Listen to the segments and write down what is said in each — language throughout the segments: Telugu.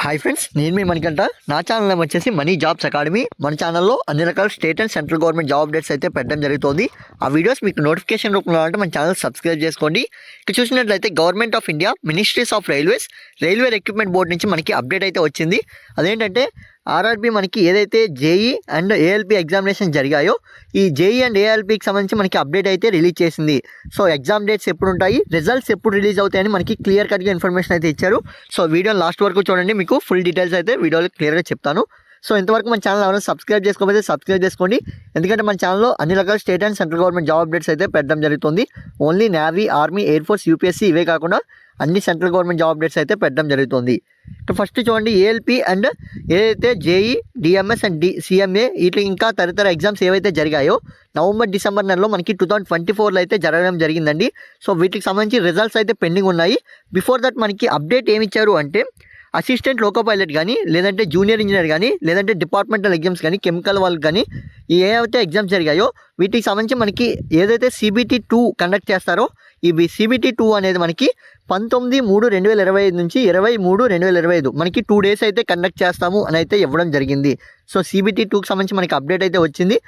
హాయ్ ఫ్రెండ్స్, నేను మీ మణికంఠ. నా ఛానల్ నేమ్ వచ్చేసి మనీ జాబ్స్ అకాడమీ. మన ఛానల్లో అన్ని రకాల state and central government job updates అయితే పెట్టడం జరుగుతుంది. ఆ వీడియోస్ మీకు నోటిఫికేషన్ రూపంలో అంటే మన ఛానల్ సబ్స్క్రైబ్ చేసుకోండి. ఇక్కడ చూసినట్లయితే government of India ministries of railway recruitment board నుంచి మనకి అప్డేట్ అయితే వచ్చింది. అదేంటంటే ఆర్ఆర్బీ మనకి ఏదైతే జేఈ అండ్ ఏఎల్పి ఎగ్జామినేషన్ జరిగాయో ఈ జేఈ అండ్ ఏఎల్పికి సంబంధించి మనకి అప్డేట్ అయితే రిలీజ్ చేసింది. సో ఎగ్జామ్ డేట్స్ ఎప్పుడు ఉంటాయి, రిజల్ట్స్ ఎప్పుడు రిలీజ్ అవుతాయని మనకి క్లియర్ కట్గా ఇన్ఫర్మేషన్ అయితే ఇచ్చారు. సో వీడియో లాస్ట్ వరకు చూడండి, మీకు ఫుల్ డీటెయిల్స్ అయితే వీడియోలో క్లియర్గా చెప్తాను. సో ఇంతవరకు మన ఛానల్ ఎవరైనా సబ్స్క్రైబ్ చేసుకోకపోతే సబ్స్క్రైబ్ చేసుకోండి. ఎందుకంటే మన ఛానల్లో అన్ని రకాల state and central government job updates అయితే పెట్టడం జరుగుతుంది. Only navy, army, air force, UPSC ఇవే కాకుండా అన్ని సెంట్రల్ గవర్నమెంట్ జాబ్ అప్డేట్స్ అయితే పెట్టడం జరుగుతుంది. ఫస్ట్ చూడండి, ఏఎల్పి అండ్ ఏదైతే జేఈ, డిఎంఎస్ అండ్ సిఎంఏ వీటి ఇంకా తదితర ఎగ్జామ్స్ ఏవైతే జరిగాయో నవంబర్, డిసెంబర్ నెలలో మనకి 2024లో అయితే జరగడం జరిగిందండి. సో వీటికి సంబంధించి రిజల్ట్స్ అయితే పెండింగ్ ఉన్నాయి. బిఫోర్ దట్ మనకి అప్డేట్ ఏమి ఇచ్చారు అంటే అసిస్టెంట్ లోకో పైలట్ కానీ, లేదంటే జూనియర్ ఇంజనీర్ కానీ, లేదంటే డిపార్ట్మెంటల్ ఎగ్జామ్స్ కానీ, కెమికల్ వాళ్ళకి కానీ ఏవైతే ఎగ్జామ్స్ జరిగాయో వీటికి సంబంధించి మనకి ఏదైతే CBT-2 కండక్ట్ చేస్తారో ఈ CBT-2 అనేది మనకి 19/3/2025 నుంచి 20/3/2025 మనకి 2 days అయితే కండక్ట్ చేస్తాము అని అయితే ఇవ్వడం జరిగింది. సో CBT-2కి సంబంధించి మనకి అప్డేట్ అయితే వచ్చింది.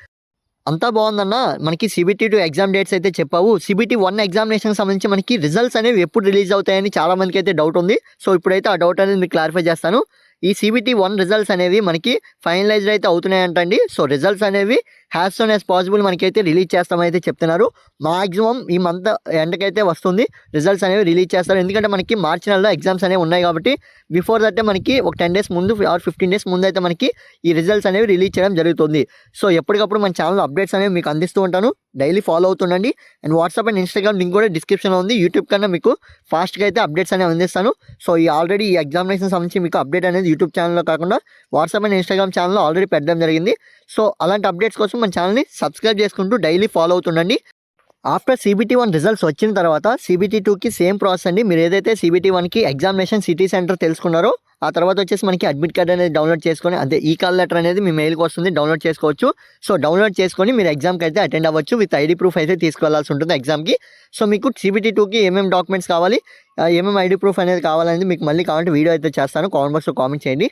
అంతా బాగుందన్న, మనకి CBT-2 ఎగ్జామ్ డేట్స్ అయితే చెప్పావు. CBT-1 ఎగ్జామినేషన్కి సంబంధించి మనకి రిజల్ట్స్ అనేవి ఎప్పుడు రిలీజ్ అవుతాయని చాలామందికి అయితే డౌట్ ఉంది. సో ఇప్పుడైతే ఆ డౌట్ అనేది మీకు క్లారిఫై చేస్తాను. ఈ CBT-1 రిజల్ట్స్ అనేవి మనకి ఫైనలైజ్డ్ అయితే అవుతున్నాయంటండి. సో రిజల్ట్స్ అనేవి యాజ్ సూన్ యాజ్ పాసిబుల్ మనకైతే రిలీజ్ చేస్తామైతే చెప్తున్నారు. మాక్సిమం ఈ మంత్ ఎండ్కైతే వస్తుంది, రిజల్ట్స్ అనేవి రిలీజ్ చేస్తారు. ఎందుకంటే మనకి మార్చి నెలలో ఎగ్జామ్స్ అనేవి ఉన్నాయి కాబట్టి బిఫోర్ దట్ మనకి ఒక 10 days ముందు ఆర్ 15 days ముందు అయితే మనకి ఈ రిజల్ట్స్ అనేవి రిలీజ్ చేయడం జరుగుతుంది. సో ఎప్పటికప్పుడు మన ఛానల్ అప్డేట్స్ అనేవి మీకు అందిస్తూ ఉంటాను. డైలీ ఫాలో అవుతుండండి. And WhatsApp and Instagram link కూడా డిస్క్రిప్షన్లో ఉంది. యూట్యూబ్ కన్నా మీకు ఫాస్ట్గా అయితే అప్డేట్స్ అనేవి అందిస్తాను. సో ఈ ఆల్రెడీ ఈ ఎగ్జామినేషన్ సంబంధించి మీకు అప్డేట్ అనేది యూట్యూబ్ ఛానల్లో కాకుండా వాట్సాప్ అండ్ ఇన్స్టాగ్రామ్ ఛానల్లో ఆల్రెడీ పెట్టడం జరిగింది. సో అలాంటి అప్డేట్స్ కోసం మన ఛానల్ని సబ్స్క్రైబ్ చేసుకుంటూ డైలీ ఫాలో అవుతుండండి. ఆఫ్టర్ CBT-1 రిజల్ట్స్ వచ్చిన తర్వాత CBT-2కి సేమ్ ప్రాసెస్ అండి. మీరు ఏదైతే CBT-1కి ఎగ్జామినేషన్ సిటీ సెంటర్ తెలుసుకున్నారో ఆ తర్వాత వచ్చేసి మనకి అడ్మిట్ కార్డ్ అనేది డౌన్లోడ్ చేసుకొని అదే ఈ కాల్ లెటర్ అనేది మీ మెయిల్కి వస్తుంది, డౌన్లోడ్ చేసుకోవచ్చు. సో డౌన్లోడ్ చేసుకొని మీరు ఎగ్జామ్కి అయితే అటెండ్ అవ్వచ్చు. విత్ ID ప్రూఫ్ అయితే తీసుకెళ్లాల్సి ఉంటుంది ఎగ్జామ్కి. సో మీకు CBT-2కి ఏమేమి డాక్యుమెంట్స్ కావాలి, ఏమేమి ID ప్రూఫ్ అనేది కావాలనేది మీకు మళ్ళీ కావాలంటే వీడియో అయితే చేస్తాను. కామెంట్ బాక్స్లో కామెంట్ చేయండి.